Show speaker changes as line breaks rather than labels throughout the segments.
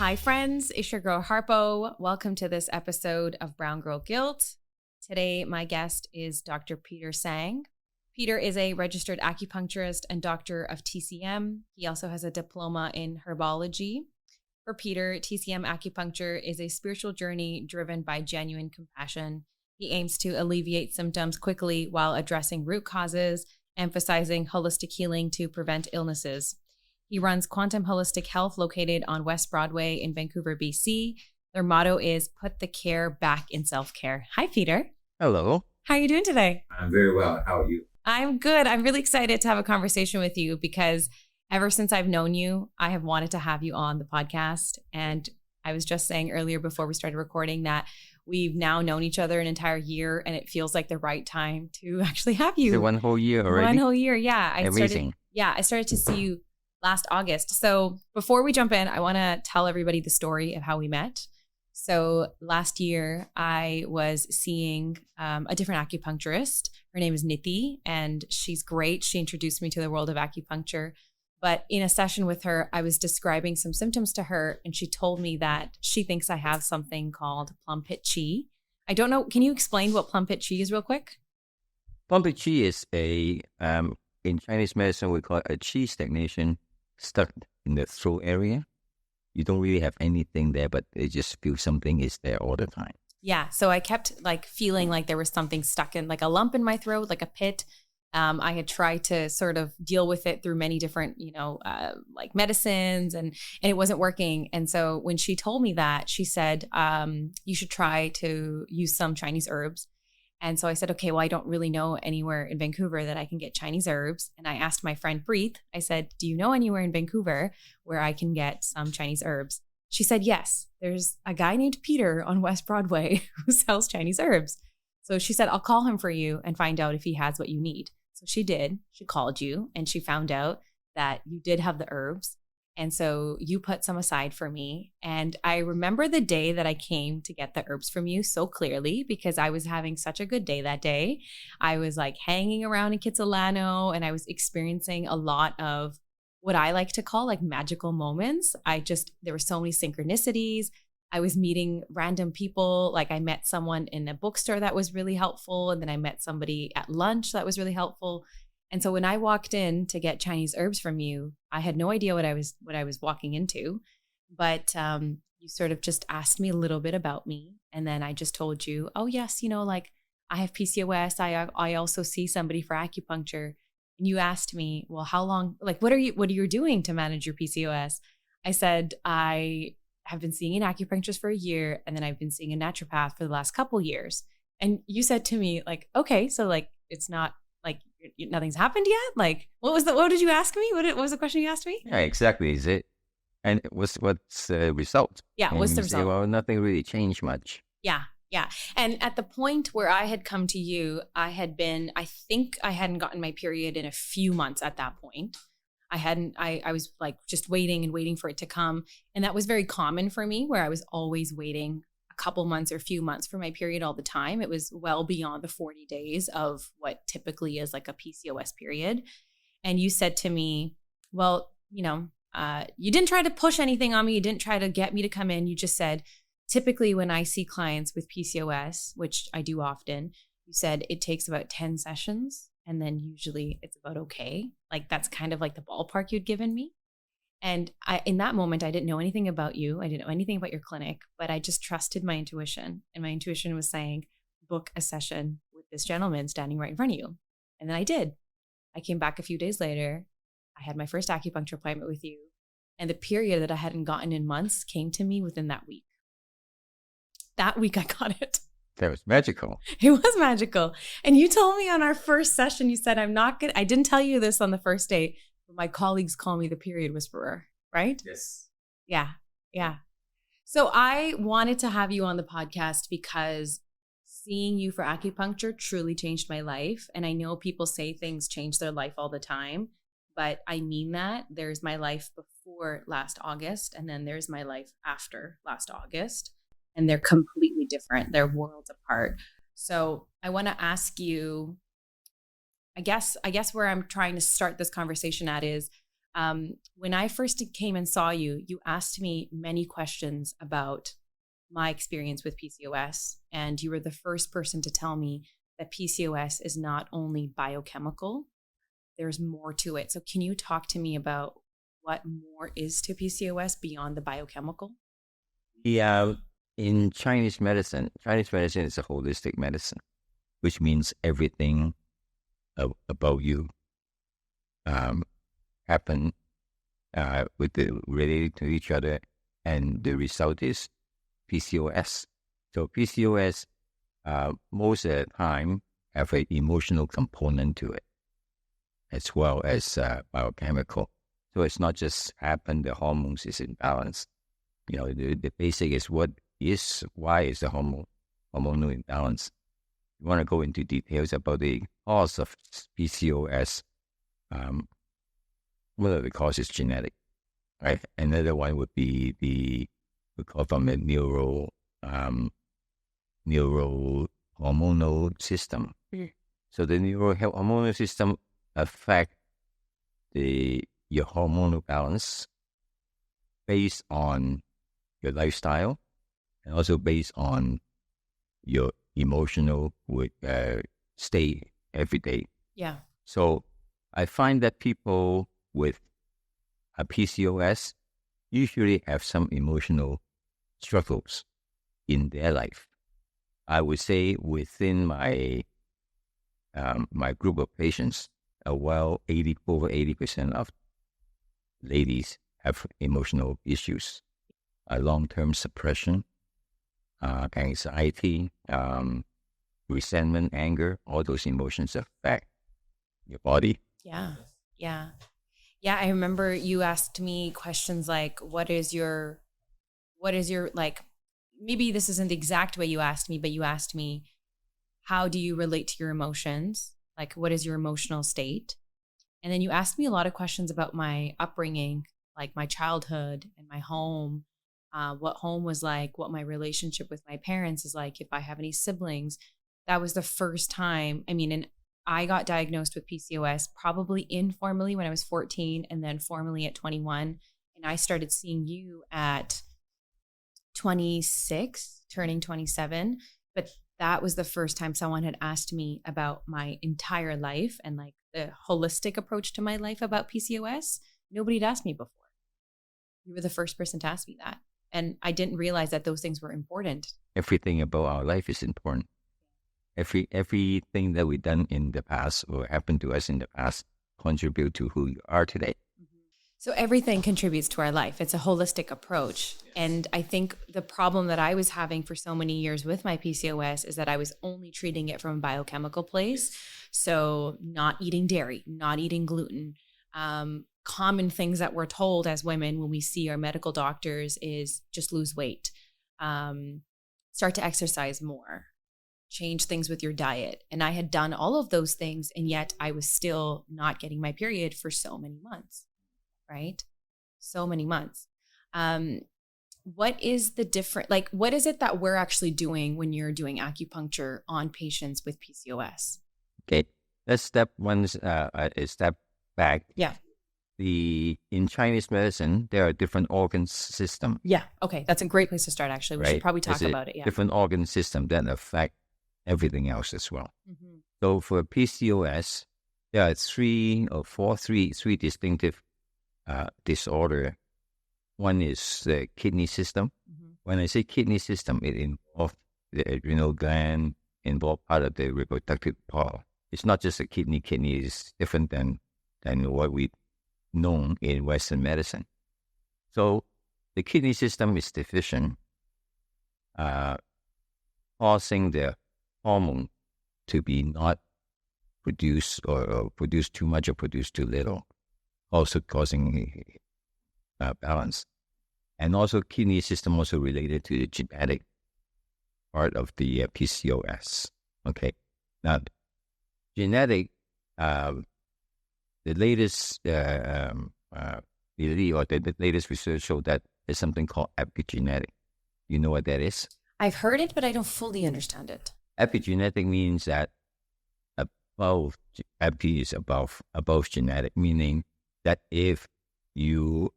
Hi, friends. It's your girl, Harpo. Welcome to this episode of Brown Girl Guilt. Today, my guest is Dr. Peter Tsang. Peter is a registered acupuncturist and doctor of TCM. He also has a diploma in herbology. For Peter, TCM acupuncture is a spiritual journey driven by genuine compassion. He aims to alleviate symptoms quickly while addressing root causes, emphasizing holistic healing to prevent illnesses. He runs Quantum Holistic Health located on West Broadway in Vancouver, BC. Their motto is put the care back in self-care. Hi, Peter.
Hello.
How are you doing today?
I'm very well. How are you?
I'm good. I'm really excited to have a conversation with you because ever since I've known you, I have wanted to have you on the podcast. And I was just saying earlier before we started recording that we've now known each other an entire year and it feels like the right time to actually have you.
One whole year already?
One whole year, yeah.
Amazing.
I started to see you last August. So before we jump in, I want to tell everybody the story of how we met. So last year, I was seeing a different acupuncturist. Her name is Niti, and she's great. She introduced me to the world of acupuncture. But in a session with her, I was describing some symptoms to her, and she told me that she thinks I have something called plum pit chi. I don't know. Can you explain what plum pit chi is real quick?
Plum pit chi is in Chinese medicine, we call it a chi stagnation stuck in the throat area. You don't really have anything there, but it just feels something is there all the time. Yeah.
So I kept feeling like there was something stuck in like a lump in my throat, like a pit. I had tried to sort of deal with it through many different, medicines and it wasn't working. And so when she told me that, she said, you should try to use some Chinese herbs. And so I said, okay, well, I don't really know anywhere in Vancouver that I can get Chinese herbs. And I asked my friend Preet, I said, do you know anywhere in Vancouver where I can get some Chinese herbs? She said, yes, there's a guy named Peter on West Broadway who sells Chinese herbs. So she said, I'll call him for you and find out if he has what you need. So she did. She called you and she found out that you did have the herbs. And so you put some aside for me. And I remember the day that I came to get the herbs from you so clearly because I was having such a good day that day. I was hanging around in Kitsilano and I was experiencing a lot of what I like to call magical moments. There were so many synchronicities. I was meeting random people. I met someone in a bookstore that was really helpful. And then I met somebody at lunch that was really helpful. And so when I walked in to get Chinese herbs from you, I had no idea what I was walking into, but you sort of just asked me a little bit about me. And then I just told you, oh yes, I have PCOS. I also see somebody for acupuncture. And you asked me, well, how long, what are you doing to manage your PCOS? I said, I have been seeing an acupuncturist for a year. And then I've been seeing a naturopath for the last couple years. And you said to me okay, so it's not nothing's happened yet? What did you ask me? What was the question you asked me?
Yeah, exactly. Is it? And what's the result?
Yeah,
and
what's the result?
Well, nothing really changed much.
Yeah. And at the point where I had come to you, I think I hadn't gotten my period in a few months at that point. I was just waiting for it to come. And that was very common for me where I was always waiting a couple months or few months for my period all the time. It was well beyond the 40 days of what typically is a PCOS period. And you said to me, well, you didn't try to push anything on me. You didn't try to get me to come in. You just said, typically when I see clients with PCOS, which I do often, you said it takes about 10 sessions. And then usually it's about okay. That's kind of the ballpark you'd given me. And in that moment, I didn't know anything about you. I didn't know anything about your clinic, but I just trusted my intuition. And my intuition was saying, book a session with this gentleman standing right in front of you. And then I did. I came back a few days later. I had my first acupuncture appointment with you. And the period that I hadn't gotten in months came to me within that week. That week I got it.
That was magical.
It was magical. And you told me on our first session, you said, I didn't tell you this on the first date. My colleagues call me the period whisperer, right?
Yes.
Yeah. So I wanted to have you on the podcast because seeing you for acupuncture truly changed my life. And I know people say things change their life all the time, but I mean that. There's my life before last August, and then there's my life after last August. And they're completely different. They're worlds apart. So I want to ask you, I guess where I'm trying to start this conversation at is, When I first came and saw you, you asked me many questions about my experience with PCOS, and you were the first person to tell me that PCOS is not only biochemical, there's more to it. So can you talk to me about what more is to PCOS beyond the biochemical?
Yeah, in Chinese medicine is a holistic medicine, which means everything about you um, happen with the related to each other, and the result is PCOS. So PCOS, most of the time, have an emotional component to it, as well as biochemical. So it's not just happen the hormones is imbalance. The basic is why is the hormonal imbalance. You want to go into details about the cause of PCOS. One of the causes is genetic, right? Another one would be we call from the neural hormonal system.
Mm.
So the neural hormonal system affect your hormonal balance based on your lifestyle, and also based on your emotional state every day.
Yeah.
So I find that people with a PCOS usually have some emotional struggles in their life. I would say within my my group of patients, over 80% of ladies have emotional issues, long-term suppression, anxiety, resentment, anger. All those emotions affect your body.
Yeah. Yeah. Yeah. I remember you asked me questions like, what is your, like, maybe this isn't the exact way you asked me, but you asked me, how do you relate to your emotions? Like, what is your emotional state? And then you asked me a lot of questions about my upbringing, like my childhood and my home, what home was like, what my relationship with my parents is like, if I have any siblings. That was the first time. I mean, and I got diagnosed with PCOS probably informally when I was 14 and then formally at 21. And I started seeing you at 26, turning 27. But that was the first time someone had asked me about my entire life and like the holistic approach to my life about PCOS. Nobody had asked me before. You were the first person to ask me that. And I didn't realize that those things were important.
Everything about our life is important. Everything that we've done in the past or happened to us in the past contribute to who you are today.
So everything contributes to our life. It's a holistic approach. Yes. And I think the problem that I was having for so many years with my PCOS is that I was only treating it from a biochemical place. So not eating dairy, not eating gluten. Common things that we're told as women when we see our medical doctors is just lose weight, start to exercise more, change things with your diet. And I had done all of those things, and yet I was still not getting my period for so many months. Right? So many months. What is the different, like, what is it that we're actually doing when you're doing acupuncture on patients with PCOS?
Okay. Let's step a step back.
Yeah.
In Chinese medicine, there are different organ systems.
Yeah. Okay. That's a great place to start, actually. We should probably talk about it. Yeah.
Different organ system that affect everything else as well. Mm-hmm. So for PCOS, there are three distinctive disorder. One is the kidney system. Mm-hmm. When I say kidney system, it involves the adrenal gland, involve part of the reproductive part. It's not just a kidney. Kidney is different than what we known in Western medicine. So the kidney system is deficient, causing the hormone to be not produced or produce too much or produce too little, also causing balance. And also kidney system also related to the genetic part of the PCOS. Okay. Now, genetic, the latest the latest research showed that there's something called epigenetic. You know what that is?
I've heard it, but I don't fully understand it.
Epigenetic means that epi is above genetic, meaning that if you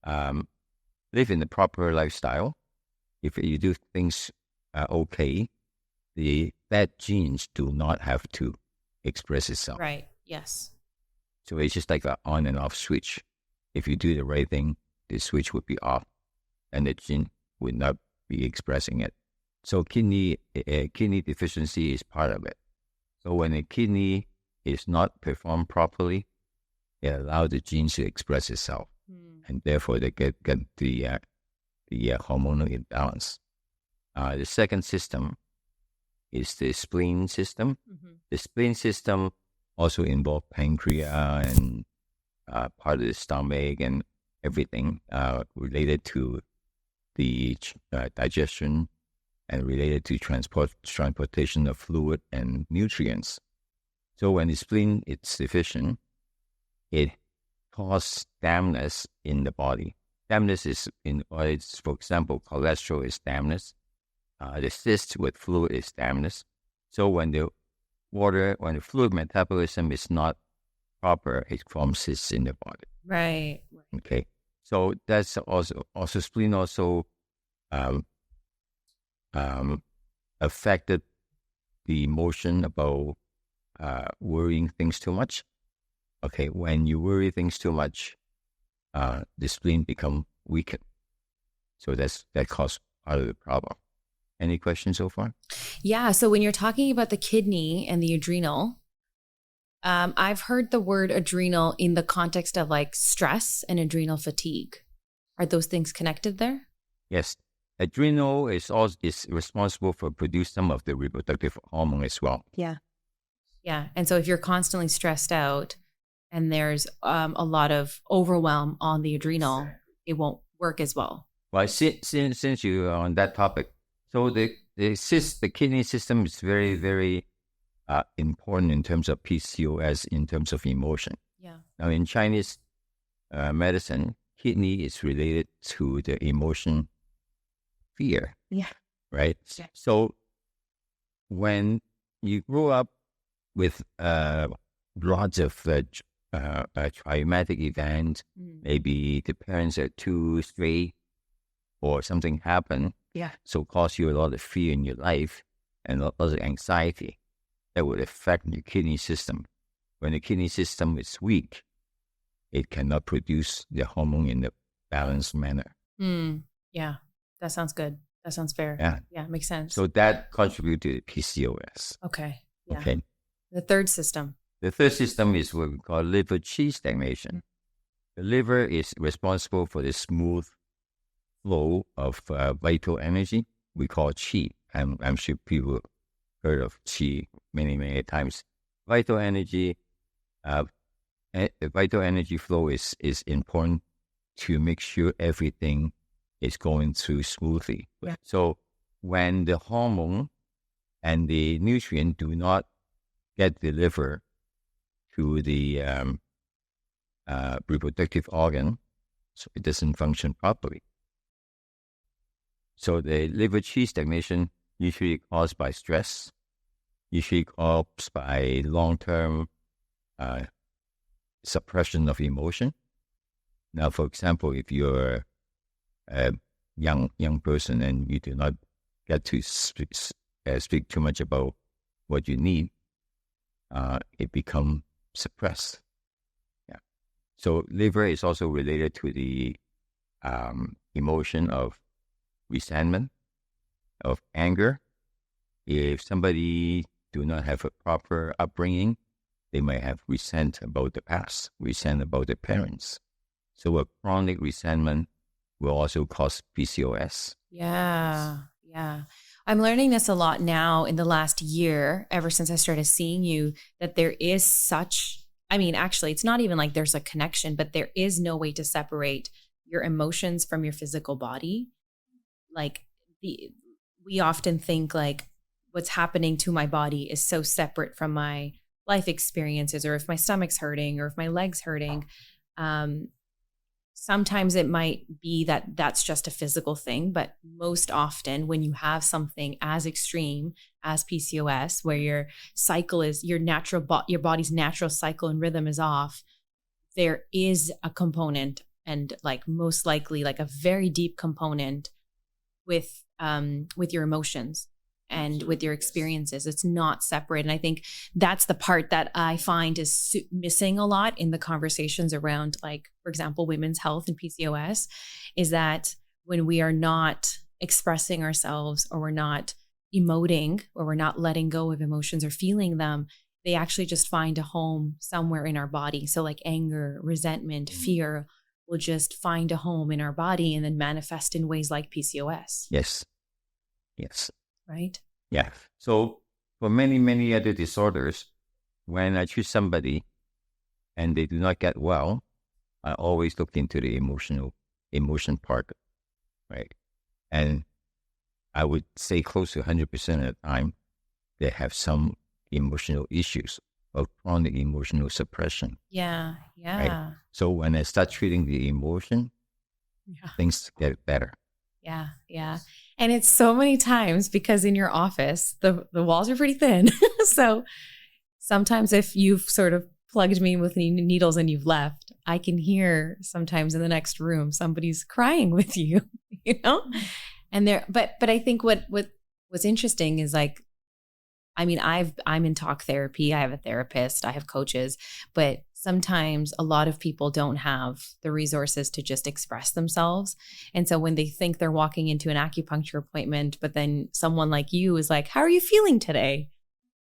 live in the proper lifestyle, if you do things okay, that genes do not have to express itself.
Right. Yes.
So it's just like an on and off switch. If you do the right thing, the switch would be off, and the gene would not be expressing it. So kidney deficiency is part of it. So when a kidney is not performed properly, it allows the genes to express itself, and therefore they get the hormonal imbalance. The second system is the spleen system. The spleen system also involves pancreas and part of the stomach and everything related to the digestion and related to transportation of fluid and nutrients. So when the spleen is deficient, it causes dampness in the body. Dampness is in the body, for example, cholesterol is dampness. The cyst with fluid is dampness. So when the fluid metabolism is not proper, it forms cysts in the body.
Right.
Okay. So that's also spleen also affected the emotion about worrying things too much. Okay, when you worry things too much, the spleen become weakened. So that causes part of the problem. Any questions so far?
Yeah. So when you're talking about the kidney and the adrenal, I've heard the word adrenal in the context of like stress and adrenal fatigue. Are those things connected there?
Yes. Adrenal is responsible for producing some of the reproductive hormone as well.
Yeah. Yeah. And so if you're constantly stressed out and there's a lot of overwhelm on the adrenal, it won't work as well.
Well, since you are on that topic, so the kidney system is very, very important in terms of PCOS, in terms of emotion.
Yeah.
Now, in Chinese medicine, kidney is related to the emotion fear.
Yeah.
Right? Yeah. So when you grow up with lots of traumatic events, maybe the parents are too strict or something happened, so cause you a lot of fear in your life and a lot of anxiety, that would affect your kidney system. When the kidney system is weak, it cannot produce the hormone in a balanced manner.
Yeah, that sounds good. That sounds fair. Yeah, makes sense.
So that contributes to the PCOS.
Okay. Yeah.
Okay.
The third system.
The third system is what we call liver qi stagnation. The liver is responsible for the smooth flow of vital energy. We call qi. I'm sure people heard of qi many, many times. Vital energy, vital energy flow is important to make sure everything is going through smoothly. Yeah. So when the hormone and the nutrient do not get delivered to the reproductive organ, so it doesn't function properly. So the liver qi stagnation usually caused by stress, usually caused by long-term suppression of emotion. Now, for example, if you're a young person and you do not get to speak too much about what you need, it becomes suppressed. Yeah. So liver is also related to the emotion of resentment, of anger. If somebody do not have a proper upbringing, they might have resent about the past, resent about their parents. So a chronic resentment will also cause PCOS.
Yeah. I'm learning this a lot now in the last year, ever since I started seeing you, that there is actually, it's not even like there's a connection, but there is no way to separate your emotions from your physical body. Like we often think like what's happening to my body is so separate from my life experiences, or if my stomach's hurting or if my leg's hurting. Sometimes it might be that that's just a physical thing, but most often when you have something as extreme as PCOS, where your cycle is your body's natural cycle and rhythm is off, there is a component, and like most likely like a very deep component with your emotions and with your experiences. It's not separate. And I think that's the part that I find is missing a lot in the conversations around, like, for example, women's health and PCOS, is that when we are not expressing ourselves, or we're not emoting, or we're not letting go of emotions or feeling them, they actually just find a home somewhere in our body. So like anger, resentment, fear will just find a home in our body and then manifest in ways like PCOS.
Yes.
Right?
Yeah. So for many, many other disorders, when I treat somebody and they do not get well, I always look into the emotion part, right? And I would say close to 100% of the time, they have some emotional issues or chronic emotional suppression.
Yeah.
Right? So when I start treating the emotion, things get better.
Yeah. And it's so many times because in your office, the walls are pretty thin. So sometimes if you've sort of plugged me with needles and you've left, I can hear sometimes in the next room, somebody's crying with you, And but I think what's interesting is like, I mean, I'm in talk therapy. I have a therapist, I have coaches, but sometimes a lot of people don't have the resources to just express themselves. And so when they think they're walking into an acupuncture appointment, but then someone like you is like, how are you feeling today?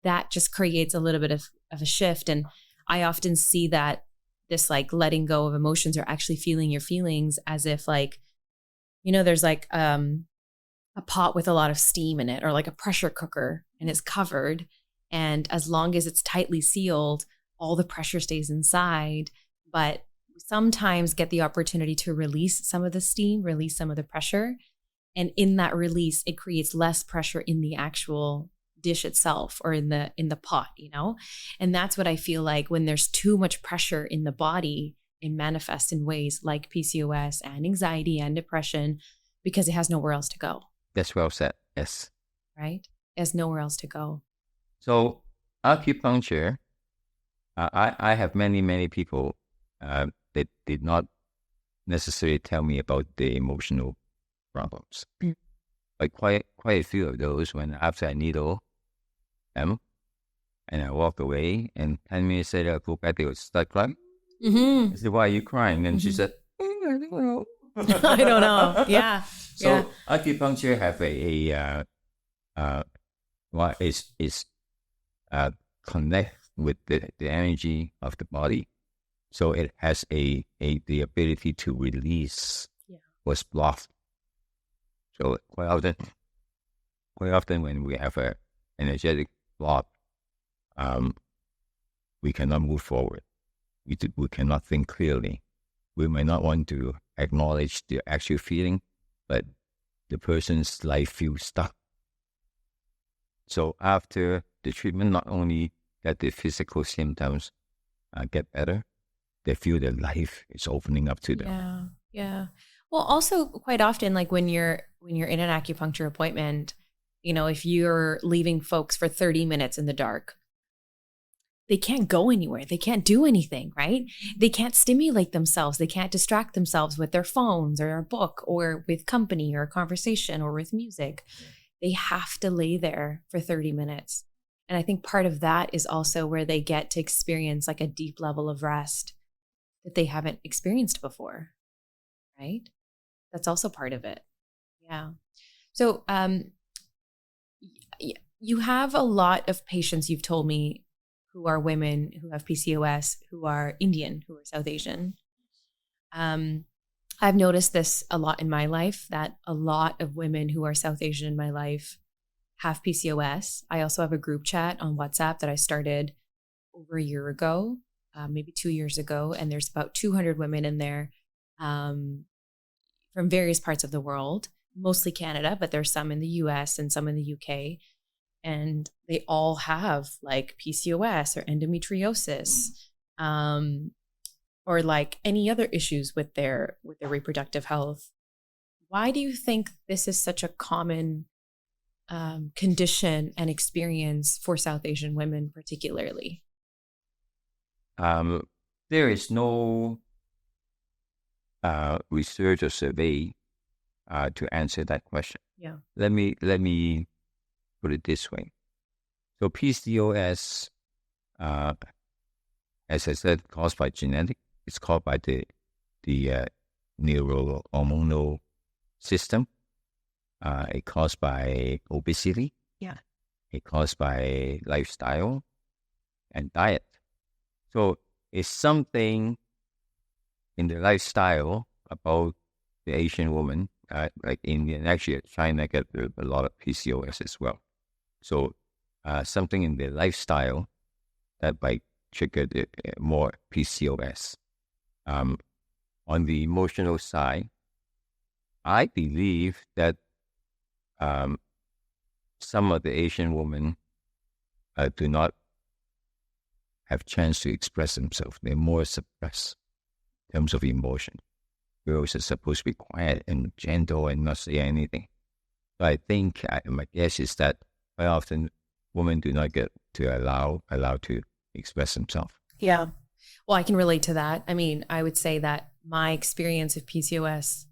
That just creates a little bit of a shift. And I often see that this like letting go of emotions, or actually feeling your feelings, as if like, there's like a pot with a lot of steam in it, or like a pressure cooker, and it's covered. And as long as it's tightly sealed, all the pressure stays inside. But sometimes get the opportunity to release some of the steam, release some of the pressure. And in that release, it creates less pressure in the actual dish itself, or in the pot, And that's what I feel like when there's too much pressure in the body, it manifests in ways like PCOS and anxiety and depression, because it has nowhere else to go.
That's well said. Yes.
Right? It has nowhere else to go.
So acupuncture, I have many, many people that did not necessarily tell me about the emotional problems. But quite a few of those, when after I needle them and I walk away, and 10 minutes later I go back, they would start crying. I said, why are you crying? And she said, I don't know.
I don't know. Yeah.
So acupuncture have connect with the energy of the body. So it has the ability to release what's blocked. So quite often when we have an energetic block, we cannot move forward. We cannot think clearly. We may not want to acknowledge the actual feeling, but the person's life feels stuck. So after the treatment, not only that the physical symptoms get better, they feel their life is opening up to them.
Yeah. Well, also quite often, like when you're in an acupuncture appointment, if you're leaving folks for 30 minutes in the dark, they can't go anywhere. They can't do anything, right? They can't stimulate themselves. They can't distract themselves with their phones or a book or with company or a conversation or with music. They have to lay there for 30 minutes. And I think part of that is also where they get to experience like a deep level of rest that they haven't experienced before, right? That's also part of it. Yeah. So you have a lot of patients, you've told me, who are women who have PCOS, who are Indian, who are South Asian. I've noticed this a lot in my life, that a lot of women who are South Asian in my life have PCOS. I also have a group chat on WhatsApp that I started over a year ago, maybe 2 years ago. And there's about 200 women in there from various parts of the world, mostly Canada, but there's some in the US and some in the UK. And they all have like PCOS or endometriosis, or like any other issues with their reproductive health. Why do you think this is such a common condition and experience for South Asian women particularly?
there is no research or survey to answer that question.
Yeah.
Let me put it this way. So PCOS, as I said, caused by genetic. It's caused by the neurohormonal system. It caused by obesity.
Yeah.
It caused by lifestyle and diet. So it's something in the lifestyle about the Asian woman, like Indian, actually China get a lot of PCOS as well. So something in the lifestyle that might trigger more PCOS. On the emotional side, I believe that some of the Asian women do not have chance to express themselves. They're more suppressed in terms of emotion. Girls are supposed to be quiet and gentle and not say anything. So I think my guess is that quite often women do not get to allow to express themselves.
Yeah. Well, I can relate to that. I mean, I would say that my experience of PCOS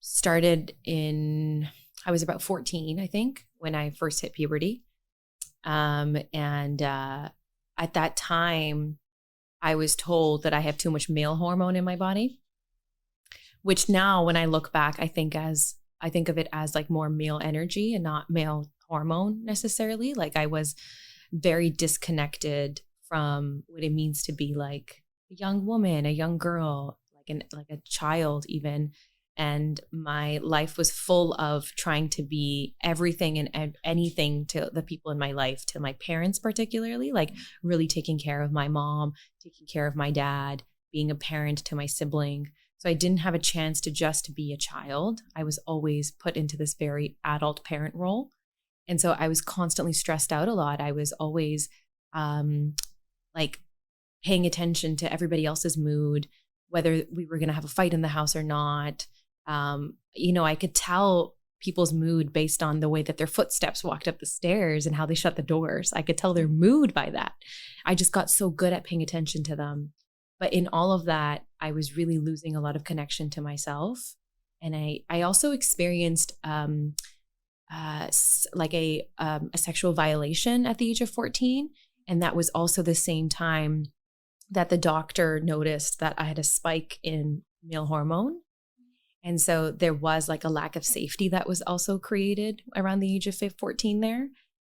started I was about 14, I think, when I first hit puberty. At that time, I was told that I have too much male hormone in my body, which now when I look back, I think of it as like more male energy and not male hormone necessarily. Like I was very disconnected from what it means to be like a young woman, a young girl, like a child even. And my life was full of trying to be everything and anything to the people in my life, to my parents particularly, like really taking care of my mom, taking care of my dad, being a parent to my sibling. So I didn't have a chance to just be a child. I was always put into this very adult parent role. And so I was constantly stressed out a lot. I was always like paying attention to everybody else's mood, whether we were going to have a fight in the house or not. I could tell people's mood based on the way that their footsteps walked up the stairs and how they shut the doors. I could tell their mood by that. I just got so good at paying attention to them. But in all of that, I was really losing a lot of connection to myself. And I also experienced a sexual violation at the age of 14. And that was also the same time that the doctor noticed that I had a spike in male hormone. And so there was like a lack of safety that was also created around the age of 14 there.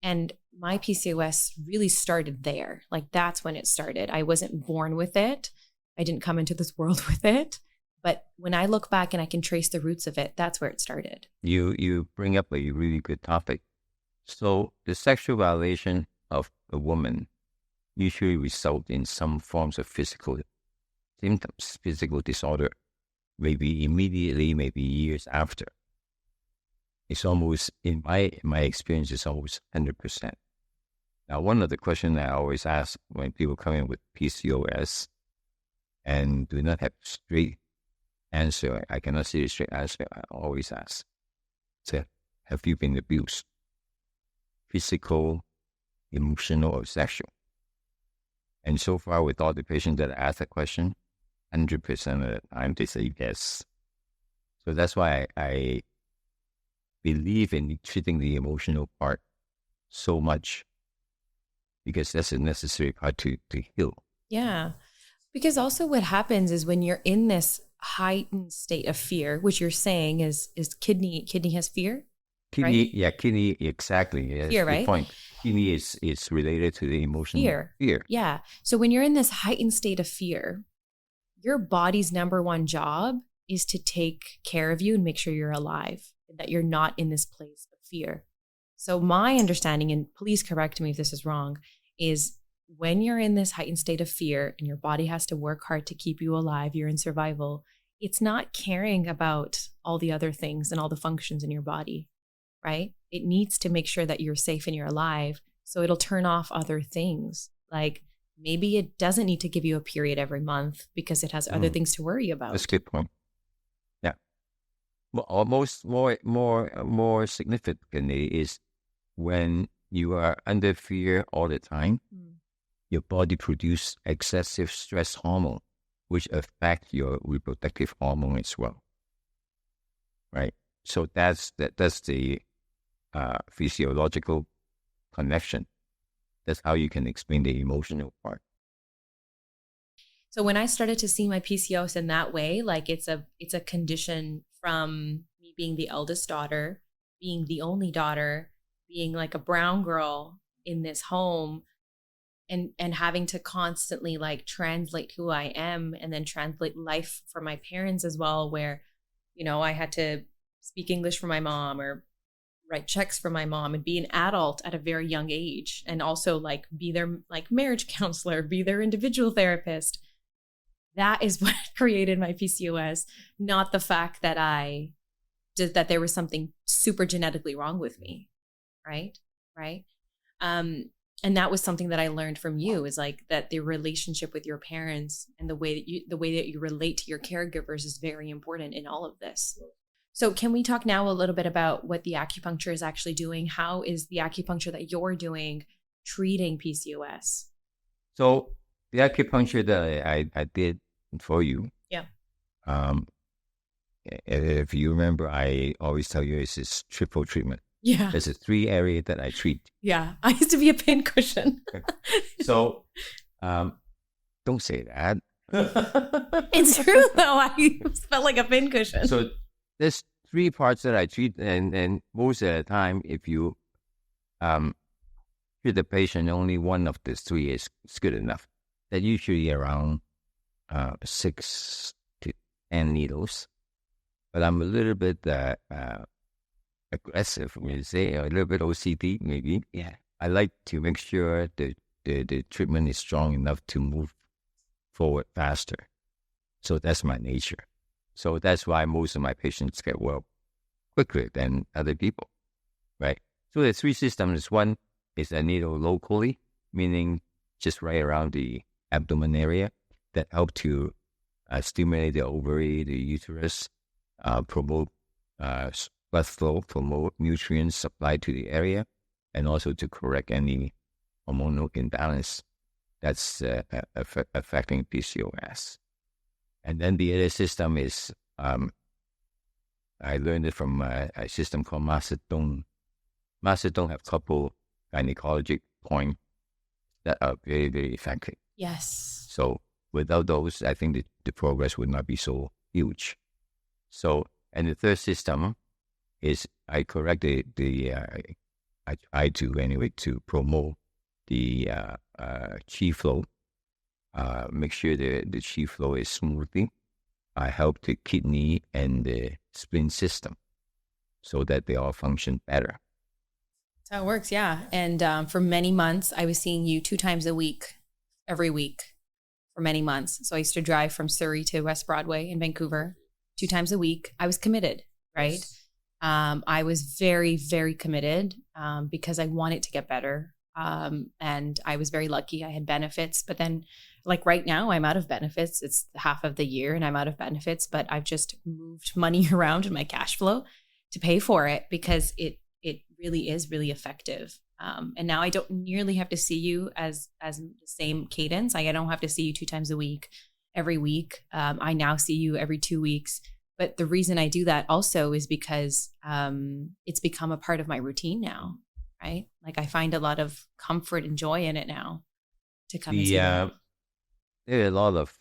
And my PCOS really started there. Like that's when it started. I wasn't born with it. I didn't come into this world with it. But when I look back and I can trace the roots of it, that's where it started.
You bring up a really good topic. So the sexual violation of a woman usually result in some forms of physical symptoms, physical disorder. Maybe immediately, maybe years after. It's almost, in my experience, it's almost 100%. Now, one of the questions I always ask when people come in with PCOS and do not have straight answer, I cannot see a straight answer, I always ask, so, have you been abused? Physical, emotional, or sexual? And so far, with all the patients that ask that question, 100% of the time they say yes. So that's why I believe in treating the emotional part so much, because that's a necessary part to heal.
Yeah. Because also what happens is when you're in this heightened state of fear, which you're saying is kidney has fear?
Kidney,
right?
yeah, kidney, exactly. That's
fear,
the
right?
point. Kidney is related to the emotional
Fear. Yeah. So when you're in this heightened state of fear, your body's number one job is to take care of you and make sure you're alive, and that you're not in this place of fear. So my understanding, and please correct me if this is wrong, is when you're in this heightened state of fear and your body has to work hard to keep you alive, you're in survival, it's not caring about all the other things and all the functions in your body, right? It needs to make sure that you're safe and you're alive. So it'll turn off other things. Like maybe it doesn't need to give you a period every month because it has other things to worry about.
That's a good point. Yeah. Well, almost more significantly is when you are under fear all the time, your body produces excessive stress hormone. which affect your reproductive hormone as well, right? So that's the physiological connection. That's how you can explain the emotional part.
So when I started to see my PCOS in that way, like it's a condition from me being the eldest daughter, being the only daughter, being like a brown girl in this home, and having to constantly like translate who I am and then translate life for my parents as well, where, you know, I had to speak English for my mom or write checks for my mom and be an adult at a very young age, and also like be their like marriage counselor, be their individual therapist. That is what created my PCOS, not the fact that that there was something super genetically wrong with me. Right. Right. And that was something that I learned from you, is like that the relationship with your parents and the way that you relate to your caregivers is very important in all of this. So can we talk now a little bit about what the acupuncture is actually doing? How is the acupuncture that you're doing treating PCOS?
So the acupuncture that I did for you,
Yeah.
If you remember, I always tell you it's this triple treatment.
Yeah.
There's a 3 area that I treat.
Yeah. I used to be a pincushion.
So don't say that.
It's true though. I felt like a pincushion.
So there's 3 parts that I treat, and most of the time, if you treat the patient, only one of the 3 is good enough. They're usually around 6 to 10 needles. But I'm a little bit aggressive, when you say, a little bit OCD maybe. Yeah, I like to make sure the treatment is strong enough to move forward faster. So that's my nature. So that's why most of my patients get well quicker than other people, right? So the 3 systems. One is a needle locally, meaning just right around the abdomen area, that help to stimulate the ovary, the uterus, promote blood flow, promote nutrients supply to the area, and also to correct any hormonal imbalance that's affecting PCOS. And then the other system is, I learned it from a system called Macedon. Macedon have a couple gynecologic points that are very, very effective.
Yes.
So without those, I think the progress would not be so huge. So, and the third system is I correct I try to anyway to promote the chi flow, make sure the chi flow is smoothly. I help the kidney and the spleen system so that they all function better.
That's how it works, yeah. And for many months, I was seeing you 2 times a week, every week for many months. So I used to drive from Surrey to West Broadway in Vancouver 2 times a week. I was committed, right? Yes. I was very, very committed because I wanted to get better. And I was very lucky. I had benefits, but then like right now I'm out of benefits. It's half of the year and I'm out of benefits, but I've just moved money around in my cash flow to pay for it because it really is really effective. And now I don't nearly have to see you as the same cadence. I don't have to see you 2 times a week, every week. I now see you every 2 weeks. But the reason I do that also is because it's become a part of my routine now, right? Like I find a lot of comfort and joy in it now to come and see that.
There are a lot of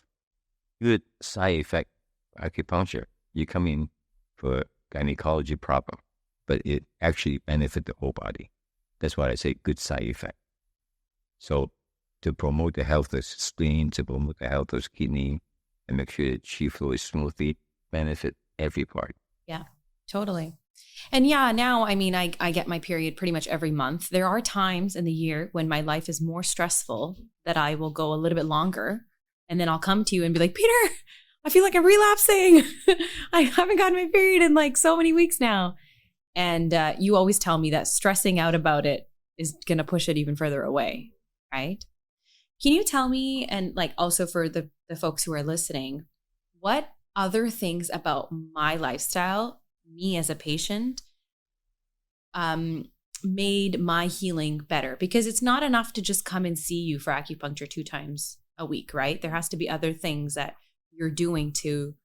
good side effect acupuncture. You come in for gynecology problem, but it actually benefits the whole body. That's why I say good side effect. So to promote the health of spleen, to promote the health of kidney, and make sure the chi flow is smoothly, benefit every part.
Yeah, totally. And yeah, now, I mean, I get my period pretty much every month. There are times in the year when my life is more stressful that I will go a little bit longer. And then I'll come to you and be like, Peter, I feel like I'm relapsing. I haven't gotten my period in like so many weeks now. And you always tell me that stressing out about it is going to push it even further away, right? Can you tell me, and like also for the folks who are listening, what other things about my lifestyle, me as a patient, made my healing better? Because it's not enough to just come and see you for acupuncture 2 times a week, right? There has to be other things that you're doing to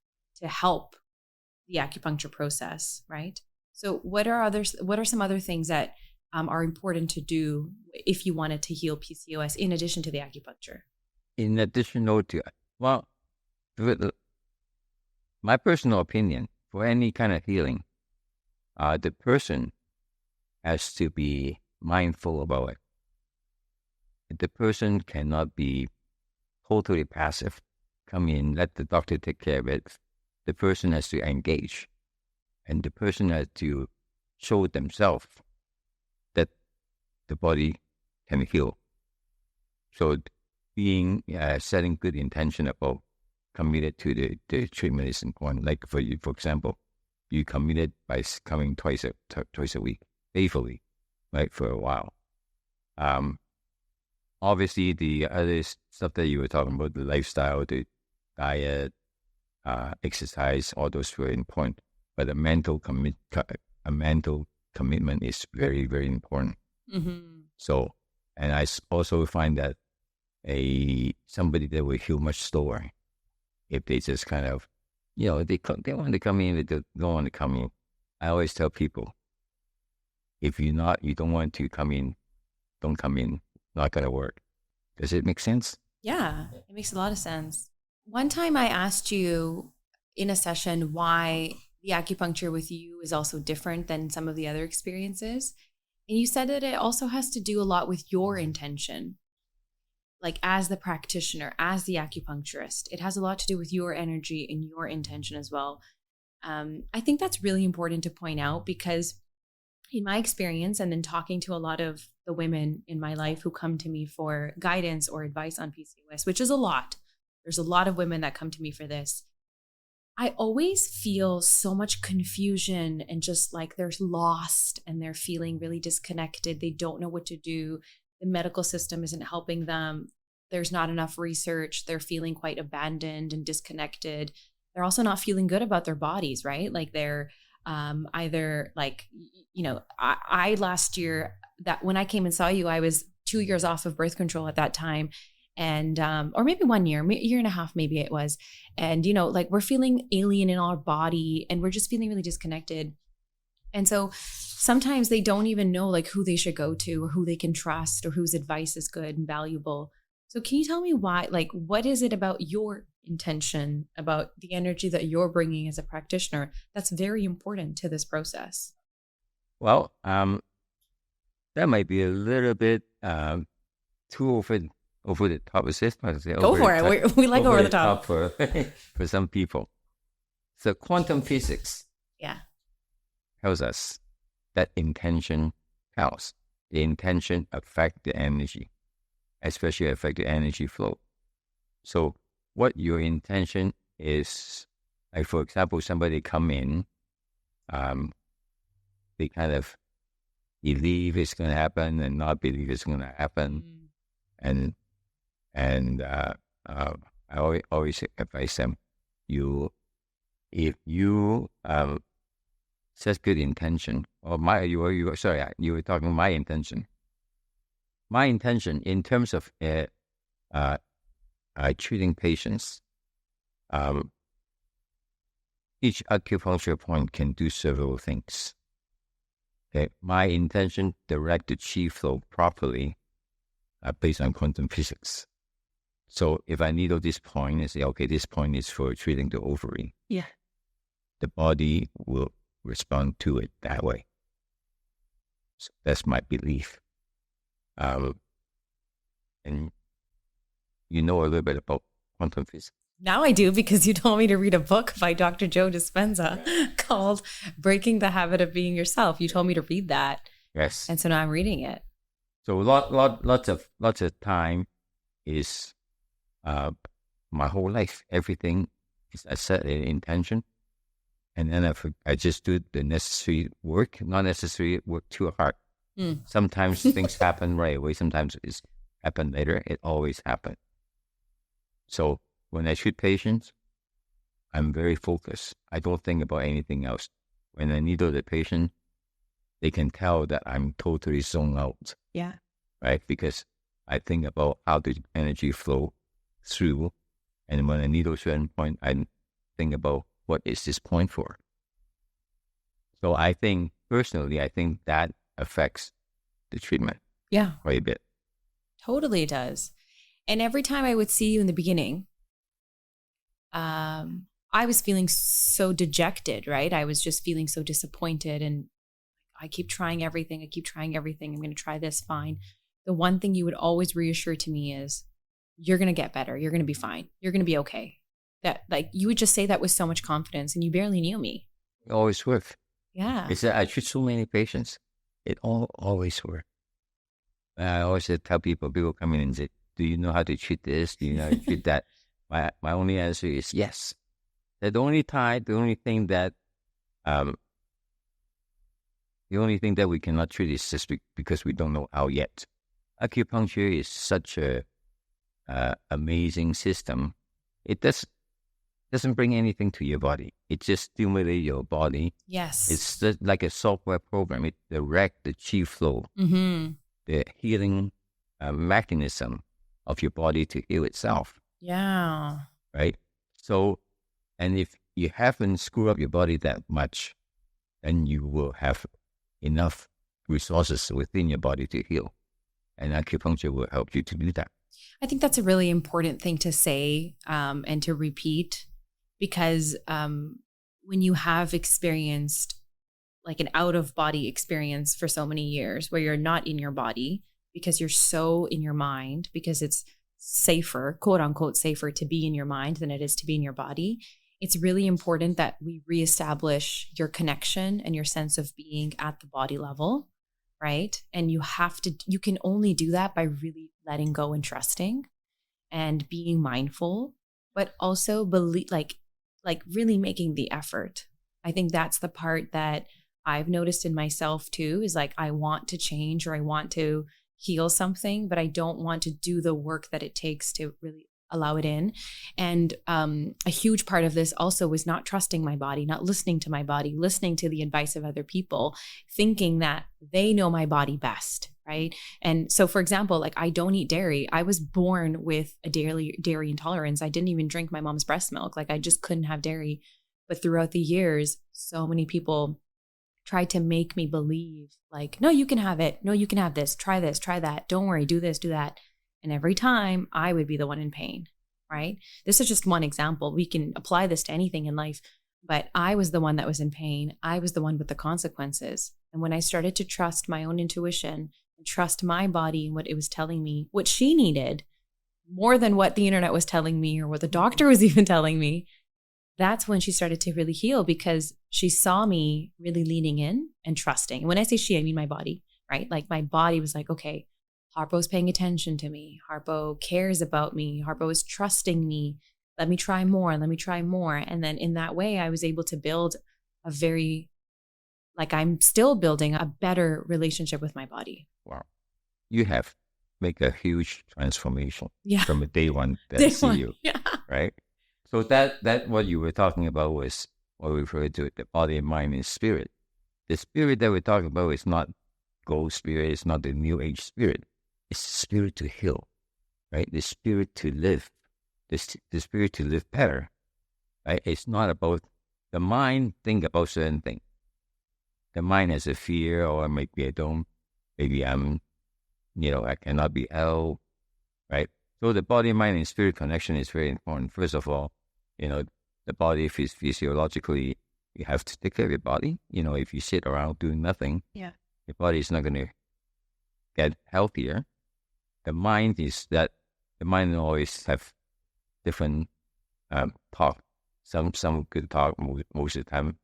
help the acupuncture process, right? So what are some other things that are important to do if you wanted to heal PCOS in addition to the acupuncture?
In addition to, well, my personal opinion, for any kind of healing, the person has to be mindful about it. The person cannot be totally passive. Come in, let the doctor take care of it. The person has to engage, and the person has to show themselves that the body can heal. So being, setting good intention about committed to the treatment is important. Like for you, for example, you committed by coming twice a week, faithfully, right, for a while. Obviously, the other stuff that you were talking about, the lifestyle, the diet, exercise, all those very important. But a mental commitment is very, very important.
Mm-hmm.
So, and I also find that somebody that will heal much slower if they just kind of, they want to come in, they don't want to come in. I always tell people, if you don't want to come in, don't come in. Not going to work. Does it make sense?
Yeah, it makes a lot of sense. One time I asked you in a session why the acupuncture with you is also different than some of the other experiences. And you said that it also has to do a lot with your intention. Like as the practitioner, as the acupuncturist, it has a lot to do with your energy and your intention as well. I think that's really important to point out because in my experience and in talking to a lot of the women in my life who come to me for guidance or advice on PCOS, which is a lot. There's a lot of women that come to me for this. I always feel so much confusion and just like they're lost and they're feeling really disconnected. They don't know what to do. The medical system isn't helping them. There's not enough research. They're feeling quite abandoned and disconnected. They're also not feeling good about their bodies, right? Like they're either like, I last year that when I came and saw you, I was 2 years off of birth control at that time. And, or maybe 1 year, year and a half, maybe it was. And, like we're feeling alien in our body and we're just feeling really disconnected. And so sometimes they don't even know like who they should go to or who they can trust or whose advice is good and valuable. So can you tell me why, like, what is it about your intention, about the energy that you're bringing as a practitioner that's very important to this process?
Well, that might be a little bit too over the top. Is it?
Go for it. We like over the top
for for some people. So quantum physics, tells us that intention counts. The intention affects the energy, especially affect the energy flow. So what your intention is, like for example, somebody come in, they kind of believe it's going to happen and not believe it's going to happen. And I always advise them, if you set good intention, or you were talking my intention. My intention in terms of treating patients, each acupuncture point can do several things. Okay, my intention direct the chi flow properly based on quantum physics. So if I needle this point and say, okay, this point is for treating the ovary, the body will respond to it that way. So that's my belief. And you know a little bit about quantum physics.
Now I do, because you told me to read a book by Dr. Joe Dispenza called Breaking the Habit of Being Yourself. You told me to read that.
Yes.
And so now I'm reading it.
So lots of time is my whole life. Everything is I set an intention, and then I just do the necessary work, not necessarily work too hard. Sometimes things happen right away. Sometimes it's happen later. It always happens. So when I treat patients, I'm very focused. I don't think about anything else. When I needle the patient, they can tell that I'm totally zoned out. Right? Because I think about how the energy flow through And when a needle certain point, I think about what is this point for. So I think personally, I think that affects the treatment
Yeah,
quite a bit.
totally does. And every time I would see you in the beginning, I was feeling so dejected, right? I was just feeling so disappointed. And I keep trying everything. I keep trying everything. I'm going to try this, fine. The one thing you would always reassure to me is, you're going to get better. You're going to be fine. You're going to be okay. That, like, you would just say that with so much confidence, and you barely knew me.
It always works.
Yeah.
It's that I treat so many patients. It always works. I always tell people come in and say, do you know how to treat this? Do you know how to treat that? My only answer is yes. The only thing that we cannot treat is just because we don't know how yet. Acupuncture is such a amazing system. It doesn't bring anything to your body. It just stimulates your body.
Yes.
It's just like a software program. It directs the chi flow, the healing mechanism of your body to heal itself.
Yeah.
Right? So, and if you haven't screwed up your body that much, then you will have enough resources within your body to heal. And acupuncture will help you to do that.
I think that's a really important thing to say and to repeat, because when you have experienced like an out-of-body experience for so many years where you're not in your body because you're so in your mind, because it's safer, quote unquote, safer to be in your mind than it is to be in your body, it's really important that we reestablish your connection and your sense of being at the body level, right? And you can only do that by really letting go and trusting and being mindful, but also believe, like really making the effort. I think that's the part that I've noticed in myself too, is like, I want to change or I want to heal something, but I don't want to do the work that it takes to really allow it in. And a huge part of this also was not trusting my body, not listening to my body, listening to the advice of other people, thinking that they know my body best, right? And so, for example, like, I don't eat dairy. I was born with a dairy intolerance. I didn't even drink my mom's breast milk. Like, I just couldn't have dairy. But throughout the years, so many people tried to make me believe, like, no, you can have it. No, you can have this. Try this, try that. Don't worry, do this, do that. And every time I would be the one in pain, right? This is just one example. We can apply this to anything in life, but I was the one that was in pain. I was the one with the consequences. And when I started to trust my own intuition and trust my body and what it was telling me, what she needed, more than what the internet was telling me or what the doctor was even telling me, that's when she started to really heal, because she saw me really leaning in and trusting. And when I say she, I mean my body, right? Like, my body was like, okay, Harpo's paying attention to me. Harpo cares about me. Harpo is trusting me. Let me try more. Let me try more. And then in that way, I was able to build I'm still building a better relationship with my body.
Wow. You have made a huge transformation from the day one that I see you, right? So that what you were talking about was what we refer to the body, mind, and spirit. The spirit that we're talking about is not gold spirit. It's not the new age spirit. It's the spirit to heal, right? The spirit to live, the spirit to live better, right? It's not about the mind think about certain things. The mind has a fear, or maybe I cannot be held, right? So the body, mind, and spirit connection is very important. First of all, the body physiologically, you have to take care of your body. If you sit around doing nothing, your body is not going to get healthier. The mind always have different talk. Some good talk, most of the time,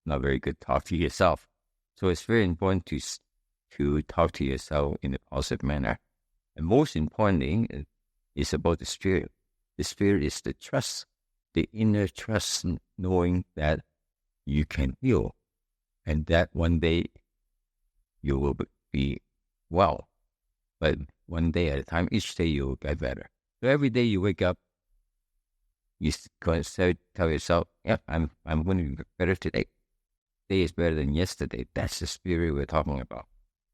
not very good talk to yourself. So it's very important to talk to yourself in a positive manner. And most importantly, it's about the spirit. The spirit is the trust, the inner trust, knowing that you can heal and that one day you will be well. But one day at a time, each day you will get better. So every day you wake up, you tell yourself, yeah, I'm going to get better today. Today is better than yesterday. That's the spirit we're talking about.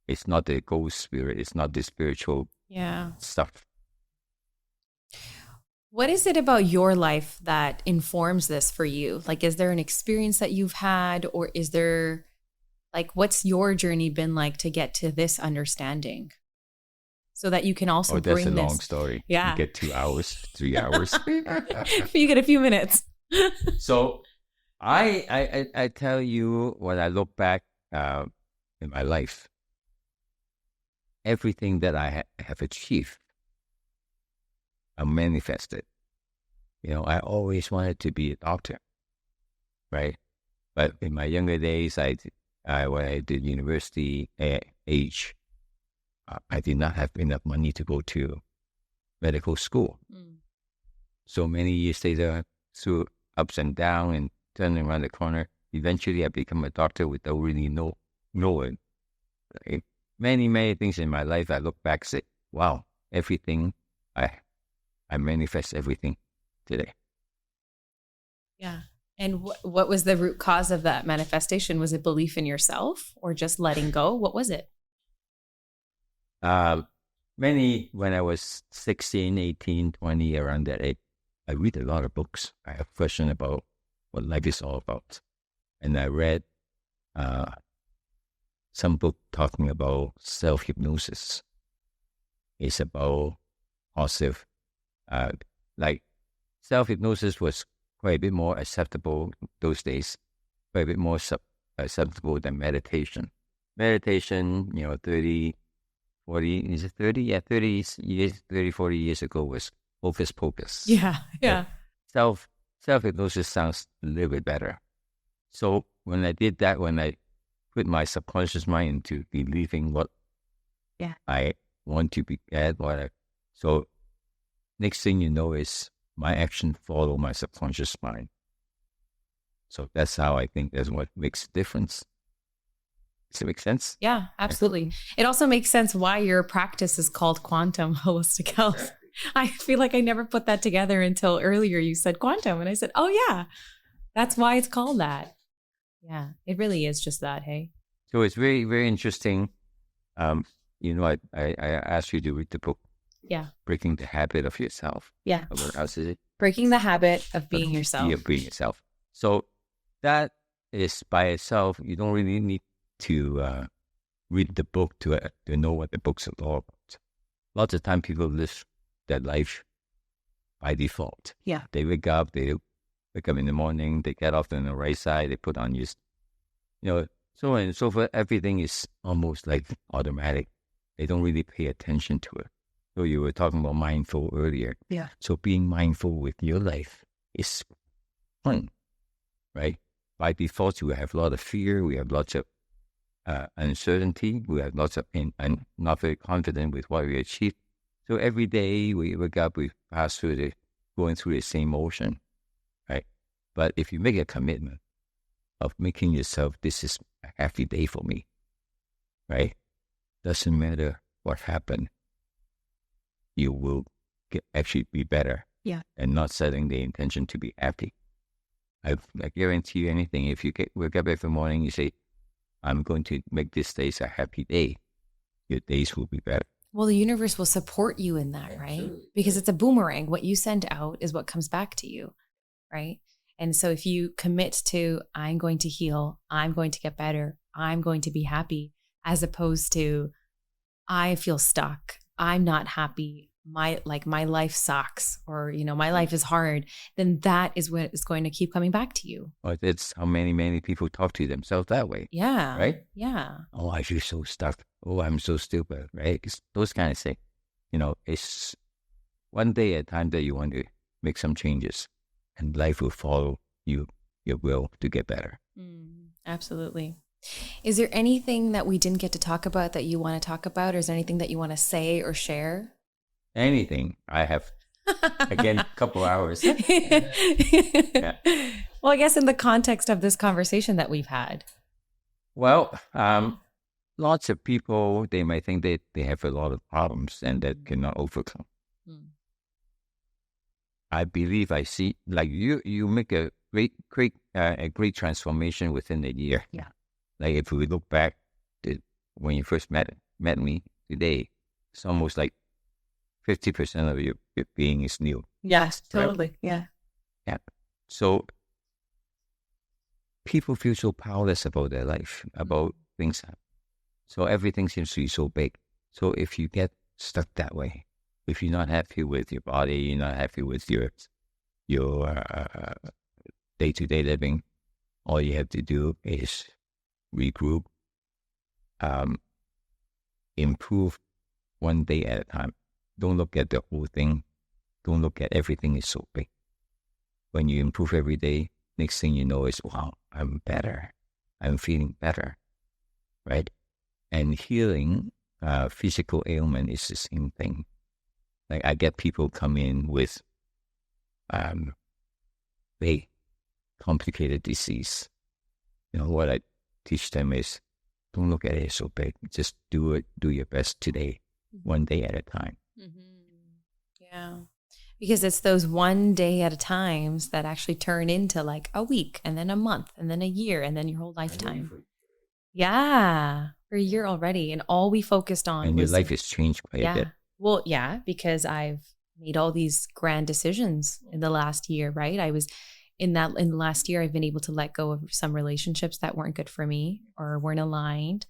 It's not the ghost spirit. It's not the spiritual stuff.
What is it about your life that informs this for you? Like, is there an experience that you've had, or is there, like, what's your journey been like to get to this understanding so that you can also
Oh, that's a
bring
long
this?
story. You
Yeah.
get 2 hours, 3 hours.
You get a few minutes.
So I tell you, when I look back in my life, everything that I have achieved, I manifested. I always wanted to be a doctor, right? But in my younger days, when I did university age, I did not have enough money to go to medical school.
Mm.
So many years later, through ups and downs and turning around the corner, eventually I become a doctor without really knowing. Right? Many, many things in my life, I look back and say, wow, everything, I manifest everything today.
Yeah. And what was the root cause of that manifestation? Was it belief in yourself or just letting go? What was it?
When I was 16, 18, 20, around that age, I read a lot of books. I have questions about what life is all about. And I read some book talking about self-hypnosis. It's about positive, like self-hypnosis was quite a bit more acceptable those days, quite a bit more acceptable than meditation. Meditation, 30, 40, is it 30? Yeah, 30 years, 30, 40 years ago was hocus pocus.
Yeah. Yeah.
Self-hypnosis sounds a little bit better. So when I did that, when I put my subconscious mind into believing what I want to be at, so next thing you know is my action follow my subconscious mind. So that's how I think that's what makes a difference. Does it make sense?
Yeah, absolutely. It also makes sense why your practice is called quantum holistic health. I feel like I never put that together until earlier you said quantum. And I said, oh, yeah, that's why it's called that. Yeah, it really is just that. Hey.
So it's very, very interesting. I asked you to read the book.
Yeah.
Breaking the Habit of Yourself.
Yeah.
What else is it?
Breaking the Habit of Being Yourself.
Yeah, being yourself. So that is by itself. You don't really need to read the book to know what the book's all about. Lots of time people live their life by default.
Yeah.
They wake up in the morning, they get off on the right side, they put on so on and so forth. Everything is almost like automatic. They don't really pay attention to it. So you were talking about mindful earlier.
Yeah.
So being mindful with your life is fun, right? By default, we have a lot of fear. We have lots of uncertainty. We have lots of and not very confident with what we achieve. So every day we wake up, we pass through going through the same motion, right? But if you make a commitment of making yourself, this is a happy day for me, right? Doesn't matter what happened, you will actually be better.
Yeah.
And not setting the intention to be happy. I guarantee you anything. If you wake up every morning, you say, I'm going to make this day a happy day, your days will be better.
Well, the universe will support you in that, right? Because it's a boomerang. What you send out is what comes back to you, right? And so if you commit to, I'm going to heal, I'm going to get better, I'm going to be happy, as opposed to, I feel stuck, I'm not happy, my life sucks, or, my life is hard, then that is what is going to keep coming back to you.
Well, that's how many people talk to themselves that way.
Yeah.
Right?
Yeah.
Oh, I feel so stuck. Oh, I'm so stupid, right? It's those kind of things. It's one day at a time that you want to make some changes, and life will follow your will to get better.
Absolutely. Is there anything that we didn't get to talk about that you want to talk about? Or is there anything that you want to say or share?
Anything. I have, again, a couple hours.
Yeah. Well, I guess in the context of this conversation that we've had.
Well, lots of people, they might think that they have a lot of problems and that cannot overcome. I believe I see, like you make a great transformation within a year.
Yeah.
Like if we look back to when you first met me today, it's almost like 50% of your being is new.
Yes,
right?
totally. Yeah.
Yeah. So people feel so powerless about their life, about things. So everything seems to be so big. So if you get stuck that way, if you're not happy with your body, you're not happy with your day-to-day living, all you have to do is regroup, um, improve one day at a time. Don't look at the whole thing. Don't look at everything is so big. When you improve every day, next thing you know is, wow, I'm better. I'm feeling better, right? And healing physical ailment is the same thing. Like I get people come in with big, complicated disease. What I teach them is don't look at it so big. Just do it. Do your best today, one day at a time.
Yeah. Because it's those one day at a times that actually turn into like a week and then a month and then a year and then your whole lifetime. Yeah. For a year already. And all we focused on
And
was
your life has changed quite a bit.
Well, yeah, because I've made all these grand decisions in the last year, right? I was in the last year, I've been able to let go of some relationships that weren't good for me or weren't aligned.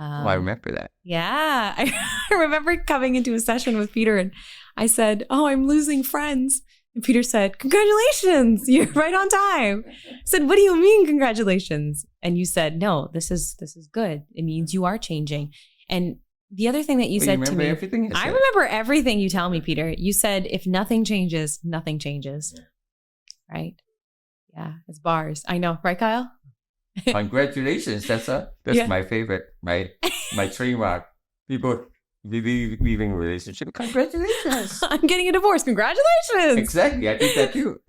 I remember that.
Yeah. I remember coming into a session with Peter and I said, oh, I'm losing friends. And Peter said, congratulations, you're right on time. I said, what do you mean congratulations? And you said, no, this is good. It means you are changing. And the other thing that you said to me,
everything
I remember everything you tell me, Peter. You said, if nothing changes, nothing changes. Yeah. Right? Yeah, it's bars. I know. Right, Kyle?
Congratulations. That's my favorite, my trademark. People leaving relationship. Congratulations.
I'm getting a divorce. Congratulations.
Exactly. I think that too.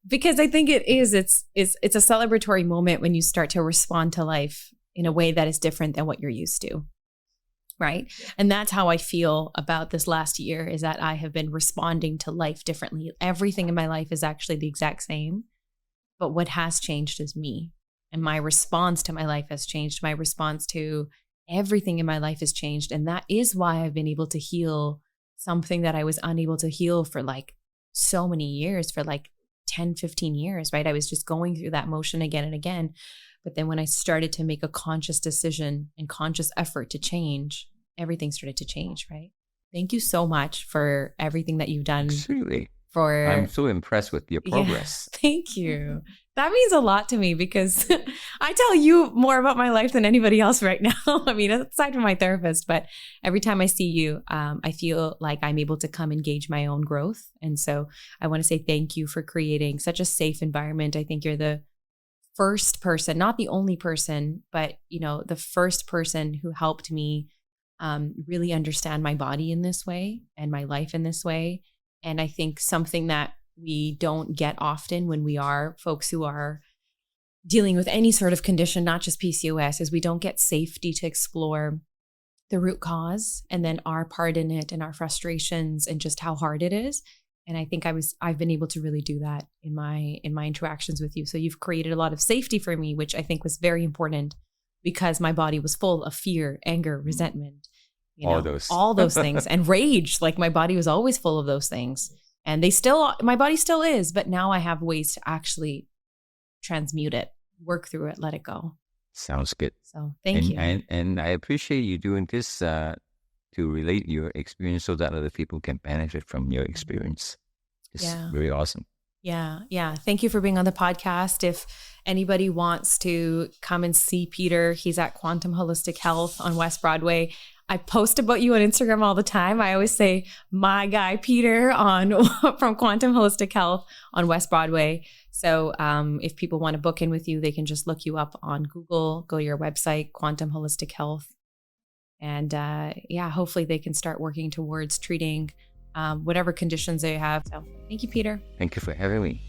Because I think it's a celebratory moment when you start to respond to life in a way that is different than what you're used to. Right. Yeah. And that's how I feel about this last year, is that I have been responding to life differently. Everything in my life is actually the exact same. But what has changed is me. And my response to my life has changed. My response to everything in my life has changed. And that is why I've been able to heal something that I was unable to heal for like so many years, for like 10, 15 years, right? I was just going through that motion again and again. But then when I started to make a conscious decision and conscious effort to change, everything started to change, right? Thank you so much for everything that you've done.
Absolutely. I'm so impressed with your progress.
Yeah, thank you. That means a lot to me because I tell you more about my life than anybody else right now. I mean, aside from my therapist, but every time I see you, I feel like I'm able to come engage my own growth. And so I want to say thank you for creating such a safe environment. I think you're the first person, not the only person, but the first person who helped me really understand my body in this way and my life in this way. And I think something that we don't get often when we are folks who are dealing with any sort of condition, not just PCOS, is we don't get safety to explore the root cause and then our part in it and our frustrations and just how hard it is. And I think I've been able to really do that in my interactions with you. So you've created a lot of safety for me, which I think was very important because my body was full of fear, anger, resentment, all those things, and rage. Like my body was always full of those things, and my body still is. But now I have ways to actually transmute it, work through it, let it go.
Sounds good.
So thank you,
and I appreciate you doing this to relate your experience so that other people can benefit from your experience. It's really awesome.
Yeah. Thank you for being on the podcast. If anybody wants to come and see Peter, he's at Quantum Holistic Health on West Broadway. I post about you on Instagram all the time. I always say my guy Peter from Quantum Holistic Health on West Broadway. So if people want to book in with you, they can just look you up on Google, go to your website, Quantum Holistic Health. And hopefully they can start working towards treating whatever conditions they have. So thank you, Peter.
Thank you for having me.